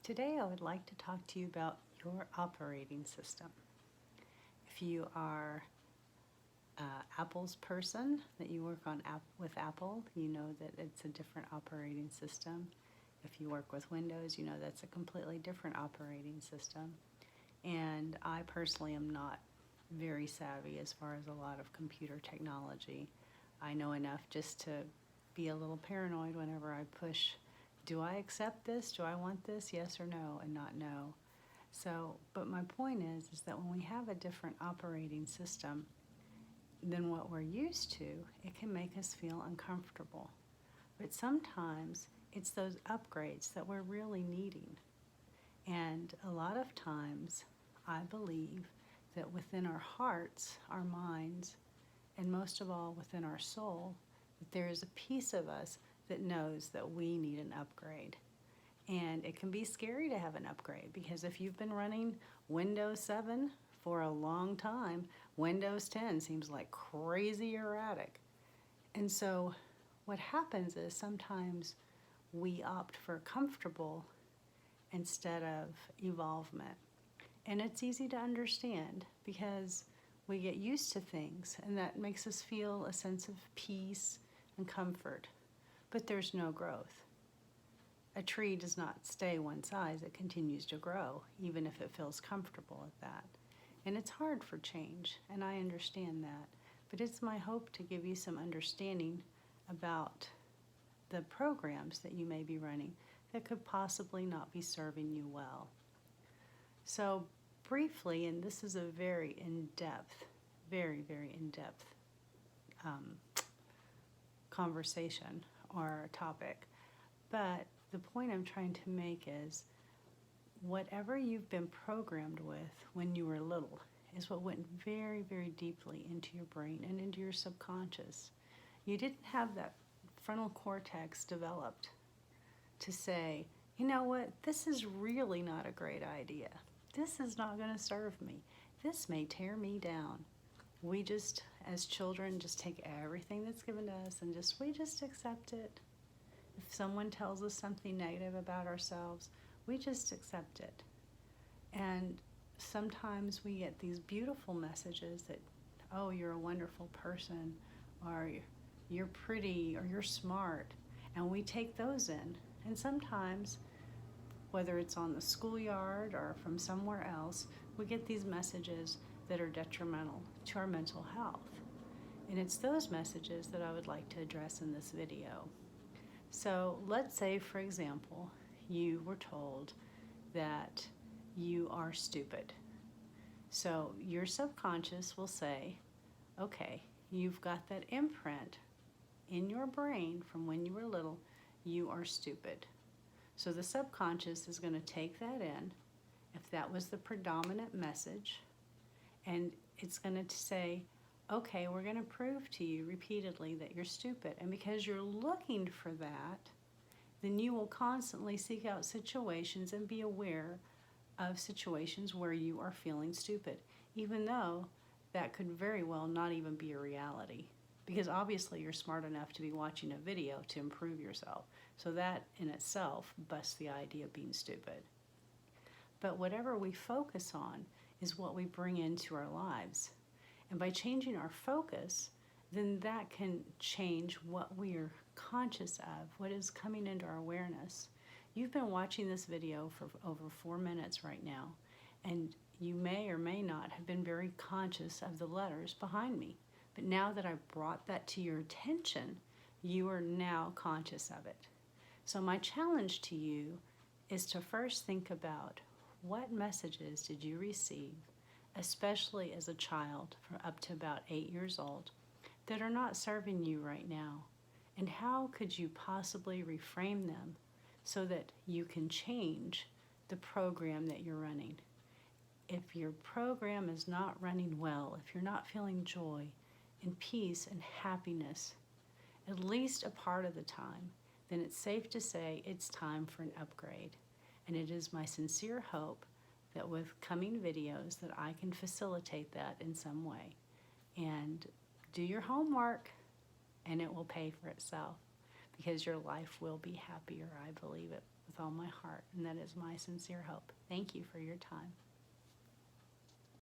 Today I would like to talk to you about your operating system. If you are Apple's person, that you work with Apple, you know that it's a different operating system. If you work with Windows, you know that's a completely different operating system. And I personally am not very savvy as far as a lot of computer technology. I know enough just to be a little paranoid whenever I push, do I accept this? Do I want this? Yes or no, and not no. So, but my point is that when we have a different operating system than what we're used to, it can make us feel uncomfortable. But sometimes it's those upgrades that we're really needing. And a lot of times, I believe that within our hearts, our minds, and most of all within our soul, that there is a piece of us that knows that we need an upgrade. And it can be scary to have an upgrade because if you've been running Windows 7 for a long time, Windows 10 seems like crazy erratic. And so what happens is sometimes we opt for comfortable instead of evolvement. And it's easy to understand because we get used to things and that makes us feel a sense of peace and comfort. But there's no growth. A tree does not stay one size, it continues to grow, even if it feels comfortable at that. And it's hard for change, and I understand that. But it's my hope to give you some understanding about the programs that you may be running that could possibly not be serving you well. So briefly, and this is a very in-depth, very in-depth conversation or topic, but the point I'm trying to make is whatever you've been programmed with when you were little is what went very deeply into your brain and into your subconscious. You didn't have that frontal cortex developed to say, you know what, this is really not a great idea. This is not going to serve me. This may tear me down. We just, as children, just take everything that's given to us and we just accept it. If someone tells us something negative about ourselves, we just accept it. And sometimes we get these beautiful messages that, oh, you're a wonderful person, or you're pretty, or you're smart, and we take those in. And sometimes, whether it's on the schoolyard or from somewhere else, we get these messages that are detrimental to our mental health. And it's those messages that I would like to address in this video. So let's say, for example, you were told that you are stupid. So your subconscious will say, okay, you've got that imprint in your brain from when you were little, you are stupid. So the subconscious is going to take that in, if that was the predominant message, and it's going to say, okay, we're going to prove to you repeatedly that you're stupid. And because you're looking for that, then you will constantly seek out situations and be aware of situations where you are feeling stupid, even though that could very well not even be a reality. Because obviously you're smart enough to be watching a video to improve yourself. So that in itself busts the idea of being stupid. But whatever we focus on is what we bring into our lives. And by changing our focus, then that can change what we're conscious of, what is coming into our awareness. You've been watching this video for over 4 minutes right now, and you may or may not have been very conscious of the letters behind me. But now that I've brought that to your attention, you are now conscious of it. So my challenge to you is to first think about what messages did you receive, especially as a child from up to about 8 years old, that are not serving you right now, and how could you possibly reframe them so that you can change the program that you're running. If your program is not running well, if you're not feeling joy and peace and happiness, at least a part of the time, then it's safe to say it's time for an upgrade. And it is my sincere hope that with coming videos that I can facilitate that in some way. And do your homework and it will pay for itself, because your life will be happier, I believe it with all my heart, and that is my sincere hope. Thank you for your time.